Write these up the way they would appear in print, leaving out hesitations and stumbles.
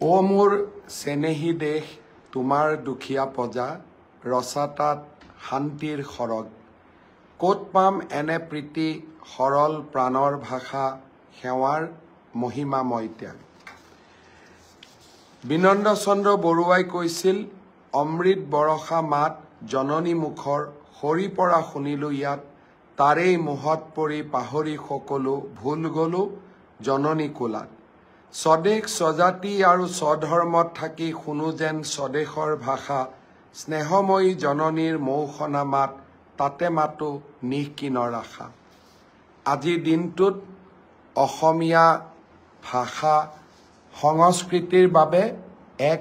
ও মোৰ চেনেহী দেশ তোমাৰ দুখীয়া প্ৰজা ৰসাতাত শান্তিৰ সৰগ ক'ত পাম এনে প্ৰীতি সৰল প্ৰাণৰ ভাষা সেৱাৰ মহিমাময় ত্যাগ বিনন্দ চন্দ্ৰ বৰুৱাই কৈছিল অমৃত বৰষা মাত জননী মুখৰ সৰি পৰা শুনিলো ইয়াত তাৰেই মোহত পৰি পাহৰি সকলো ভুল গলো জননী কোলাত স্বদেশ স্বজাতি আৰু স্বধৰ্মত থাকি শুনো যেন স্বদেশৰ ভাষা স্নেহময়ী জননীৰ মৌসনা মাত তাতে মাতো নিঃকিনৰ আশা আজিৰ দিনটোত অসমীয়া ভাষা সংস্কৃতিৰ বাবে এক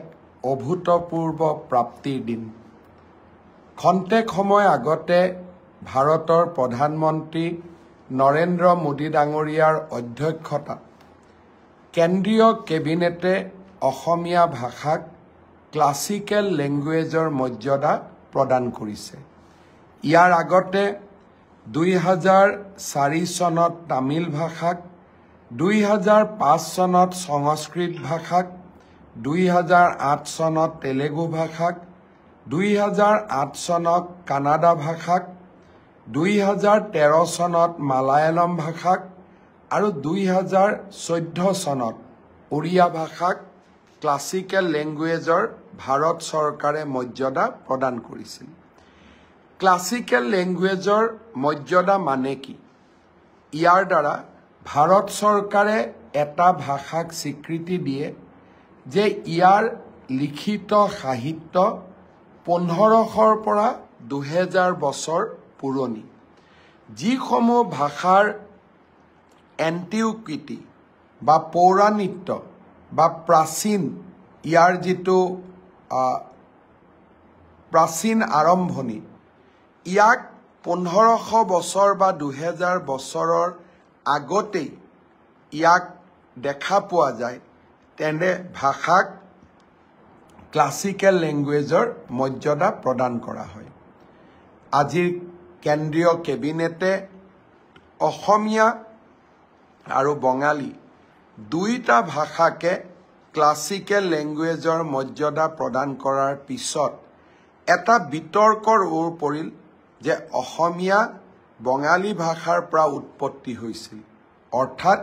অভূতপূৰ্ব প্ৰাপ্তিৰ দিন খন্তেক সময় আগতে ভাৰতৰ প্ৰধানমন্ত্ৰী নৰেন্দ্ৰ মোদী ডাঙৰীয়াৰ অধ্যক্ষতাত কেন্দ্ৰীয় কেবিনেটে অসমীয়া ভাষাক ক্লাছিকেল লেংগুৱেজৰ মৰ্যাদা প্ৰদান কৰিছে ইয়াৰ আগতে 2004 চনত তামিল ভাষাক 2005 চনত সংস্কৃত ভাষাক 2008 চনত তেলেগু ভাষাক 2008 চনত কানাডা ভাষাক 2013 চনত মালায়ালম ভাষাক আৰু 2014 চনত ওড়িয়া ভাষাক ক্লাছিকেল লেংগুৱেজৰ ভাৰত চৰকাৰে মৰ্যাদা প্ৰদান কৰিছিল ক্লাছিকেল লেংগুৱেজৰ মৰ্যাদা মানে কি ইয়াৰ দ্বাৰা ভাৰত চৰকাৰে এটা ভাষাক স্বীকৃতি দিয়ে যে ইয়াৰ লিখিত সাহিত্য 1500ৰ পৰা 2000 বছৰ পুৰণি যিসমূহ ভাষাৰ এন্টিকুইটি বা পৌৰাণিত্য বা প্ৰাচীন ইয়াৰ যিটো প্ৰাচীন আৰম্ভণি ইয়াক 1500 বছৰ বা 2000 বছৰৰ আগতেই ইয়াক দেখা পোৱা যায় তেনে ভাষাক ক্লাছিকেল লেংগুৱেজৰ মৰ্যাদা প্ৰদান কৰা হয় আজিৰ কেন্দ্ৰীয় কেবিনেটে অসমীয়া আৰু বঙালী দুইটা ভাষাকে ক্লাছিকেল লেংগুৱেজৰ মৰ্যাদা প্ৰদান কৰাৰ পিছত এটা বিতৰ্কৰ ওৰ পৰিল যে অসমীয়া বঙালী ভাষাৰ পৰা উৎপত্তি হৈছিল অৰ্থাৎ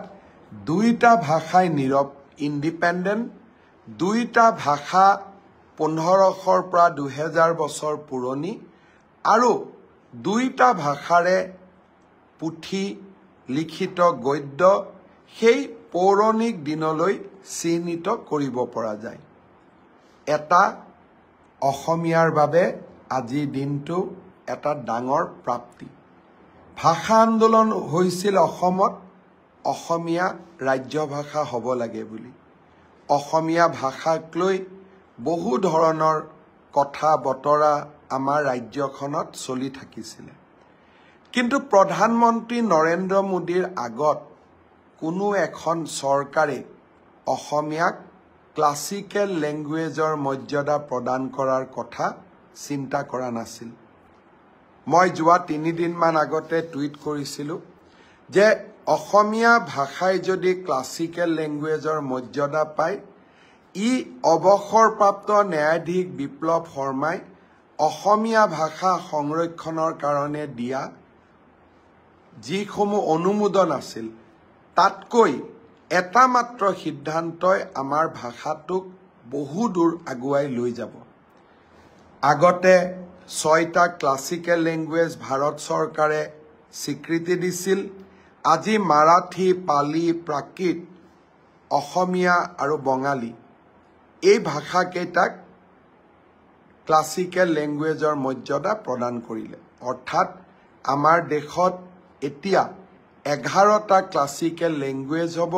দুইটা ভাষাই ইণ্ডিপেণ্ডেণ্ট দুইটা ভাষা 1500ৰ পৰা 2000 বছৰ পুৰণি আৰু দুইটা ভাষাৰে পুথি লিখিত গদ্য সেই পৌৰাণিক দিনলৈ চিহ্নিত কৰিব পৰা যায় এটা অসমীয়াৰ বাবে আজিৰ দিনটো এটা ডাঙৰ প্ৰাপ্তি ভাষা আন্দোলন হৈছিল অসমত অসমীয়া ৰাজ্য ভাষা হ'ব লাগে বুলি অসমীয়া ভাষাক লৈ বহু ধৰণৰ কথা বতৰা আমাৰ ৰাজ্যখনত চলি থাকিছিল কিন্তু প্ৰধানমন্ত্ৰী নৰেন্দ্ৰ মোদীৰ আগত কোনো এখন চৰকাৰে অসমীয়াক ক্লাছিকেল লেংগুৱেজৰ মৰ্যাদা প্ৰদান কৰাৰ কথা চিন্তা কৰা নাছিল মই যোৱা 3 দিনমান আগতে টুইট কৰিছিলোঁ যে অসমীয়া ভাষাই যদি ক্লাছিকেল লেংগুৱেজৰ মৰ্যাদা পায় ই অৱসৰপ্ৰাপ্ত ন্যায়াধীশ বিপ্লৱ শৰ্মাই অসমীয়া ভাষা সংৰক্ষণৰ কাৰণে দিয়া যিসমূহ অনুমোদন আছিল তাতকৈ এটা মাত্ৰ সিদ্ধান্তই আমাৰ ভাষাটোক বহু দূৰ আগুৱাই লৈ যাব আগতে 6টা ক্লাছিকেল লেংগুৱেজ ভাৰত চৰকাৰে স্বীকৃতি দিছিল আজি মাৰাঠী পালি প্ৰাকৃত অসমীয়া আৰু বঙালী এই ভাষাকেইটাক ক্লাছিকেল লেংগুৱেজৰ মৰ্যাদা প্ৰদান কৰিলে অৰ্থাৎ আমাৰ দেশত এতিয়া 11টা ক্লাছিকেল লেংগুৱেজ হ'ব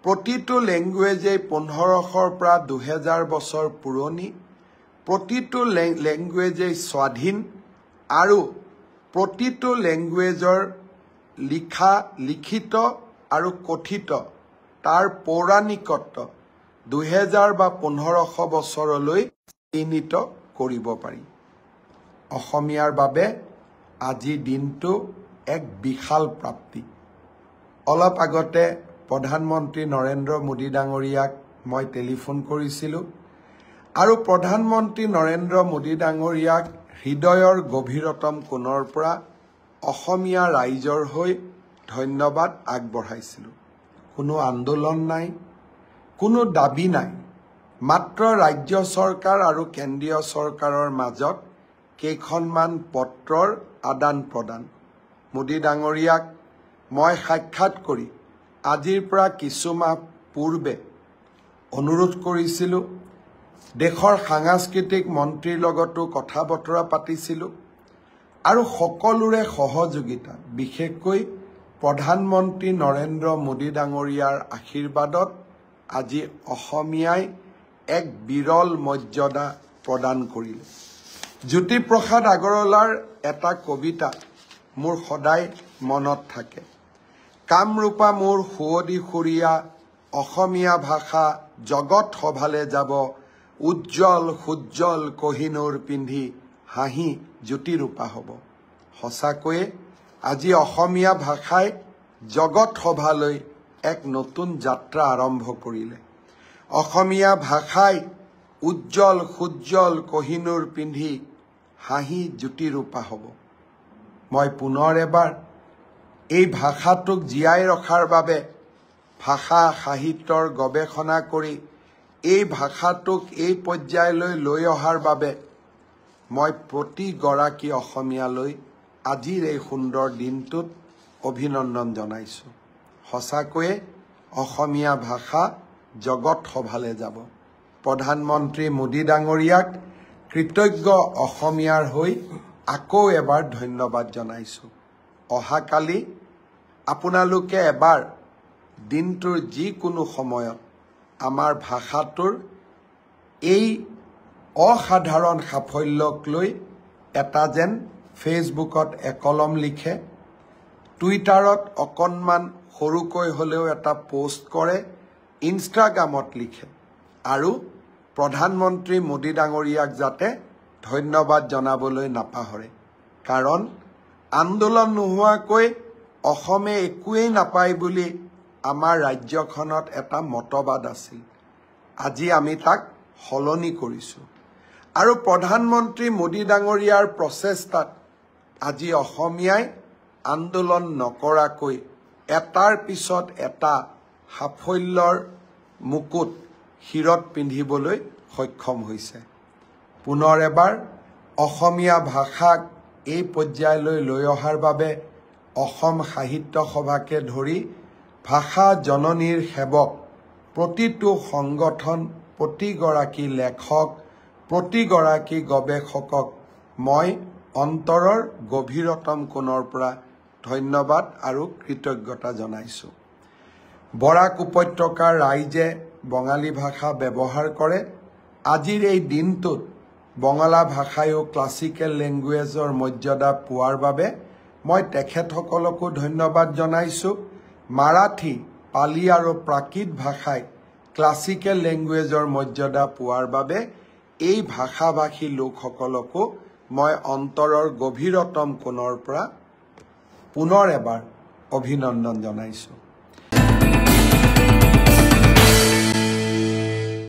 প্ৰতিটো লেংগুৱেজেই 1500ৰ পৰা 2000 বছৰ পুৰণি প্ৰতিটো লেংগুৱেজেই স্বাধীন আৰু প্ৰতিটো লেংগুৱেজৰ লিখিত আৰু কথিত তাৰ পৌৰাণিকত্ব 2000 বা 1500 বছৰলৈ চিহ্নিত কৰিব পাৰি অসমীয়াৰ বাবে আজি দিনটো এক বিশাল প্ৰাপ্তি অলপ আগতে প্ৰধানমন্ত্ৰী নৰেন্দ্ৰ মোদী ডাঙৰীয়াক মই টেলিফোন কৰিছিলোঁ আৰু প্ৰধানমন্ত্ৰী নৰেন্দ্ৰ মোদী ডাঙৰীয়াক হৃদয়ৰ গভীৰতম কোণৰ পৰা অসমীয়া ৰাইজৰ হৈ ধন্যবাদ আগবঢ়াইছিলোঁ। কোনো আন্দোলন নাই, কোনো দাবী নাই, মাত্ৰ ৰাজ্য চৰকাৰ আৰু কেন্দ্ৰীয় চৰকাৰৰ মাজত কেইখনমান পত্ৰৰ আদান প্ৰদান। মোদী ডাঙৰীয়াক মই সাক্ষাৎ কৰি আজিৰ পৰা কিছুমাহ পূৰ্বে অনুৰোধ কৰিছিলোঁ, দেশৰ সাংস্কৃতিক মন্ত্ৰীৰ লগতো কথা বতৰা পাতিছিলোঁ আৰু সকলোৰে সহযোগিতা, বিশেষকৈ প্ৰধানমন্ত্ৰী নৰেন্দ্ৰ মোদী ডাঙৰীয়াৰ আশীৰ্বাদত আজি অসমীয়াই এক বিৰল মৰ্যাদা প্ৰদান কৰিলে। জ্যোতিপ্ৰসাদ আগৰৱালাৰ এটা কবিতা মোৰ সদায় মনত থাকে। কামৰূপা মোৰ সুৱদী সুৰীয়া, অসমীয়া ভাষা জগত সভালে যাব, উজ্জ্বল সুজ্জ্বল কহিনুৰ পিন্ধি হাঁহি জ্যোতিৰূপা হ'ব। সঁচাকৈয়ে আজি অসমীয়া ভাষাই জগত সভালৈ এক নতুন যাত্ৰা আৰম্ভ কৰিলে। অসমীয়া ভাষাই উজ্জ্বল সুজ্জ্বল কহিনুৰ পিন্ধি হাঁহি জ্যোতিৰূপা হ'ব। মই পুনৰ এবাৰ এই ভাষাটোক জীয়াই ৰখাৰ বাবে ভাষা সাহিত্যৰ গৱেষণা কৰি এই ভাষাটোক এই পৰ্যায়লৈ লৈ অহাৰ বাবে মই প্ৰতিগৰাকী অসমীয়ালৈ আজিৰ এই সুন্দৰ দিনটোত অভিনন্দন জনাইছোঁ। সঁচাকৈয়ে অসমীয়া ভাষা জগত সভালে যাব। প্ৰধানমন্ত্ৰী মোদী ডাঙৰীয়াক কৃতজ্ঞ অসমীয়াৰ হৈ আকৌ এবাৰ ধন্যবাদ জনাইছোঁ। অহাকালি আপোনালোকে এবাৰ দিনটোৰ যিকোনো সময়ত আমাৰ ভাষাটোৰ এই অসাধাৰণ সাফল্যক লৈ এটা যেন ফেচবুকত একলম লিখে, টুইটাৰত অকণমান সৰুকৈ হ'লেও এটা পোষ্ট কৰে, ইনষ্টাগ্ৰামত লিখে আৰু প্ৰধানমন্ত্ৰী মোদী ডাঙৰীয়াক যাতে ধন্যবাদ জনাবলৈ নাপাহৰে। কাৰণ আন্দোলন নোহোৱাকৈ অসমে একোৱেই নাপায় বুলি আমাৰ ৰাজ্যখনত এটা মতবাদ আছিল। আজি আমি তাক সলনি কৰিছোঁ আৰু প্ৰধানমন্ত্ৰী মোদী ডাঙৰীয়াৰ প্ৰচেষ্টাত আজি অসমীয়াই আন্দোলন নকৰাকৈ এটাৰ পিছত এটা সাফল্যৰ মুকুট শিৰত পিন্ধিবলৈ সক্ষম হৈছে। পুনৰ এবাৰ অসমীয়া ভাষাক এই পৰ্যায়লৈ লৈ অহাৰ বাবে অসম সাহিত্য সভাকে ধৰি ভাষা জননীৰ সেৱক প্ৰতিটো সংগঠন, প্ৰতিগৰাকী লেখক, প্ৰতিগৰাকী গৱেষকক মই অন্তৰৰ গভীৰতম কোণৰ পৰা ধন্যবাদ আৰু কৃতজ্ঞতা জনাইছোঁ। বৰাক উপত্যকাৰ ৰাইজে বঙালী ভাষা ব্যৱহাৰ কৰে। আজিৰ এই দিনটোত বঙলা ভাষায়ো ক্লাছিকেল লেংগুৱেজৰ মৰ্যাদা পোৱাৰ বাবে মই তেখেতসকলকো ধন্যবাদ জনাইছোঁ। মাৰাঠী, পালি আৰু প্ৰাকৃত ভাষাই ক্লাছিকেল লেংগুৱেজৰ মৰ্যাদা পোৱাৰ বাবে এই ভাষাভাষী লোকসকলকো মই অন্তৰৰ গভীৰতম কোণৰ পৰা পুনৰ এবাৰ অভিনন্দন জনাইছোঁ।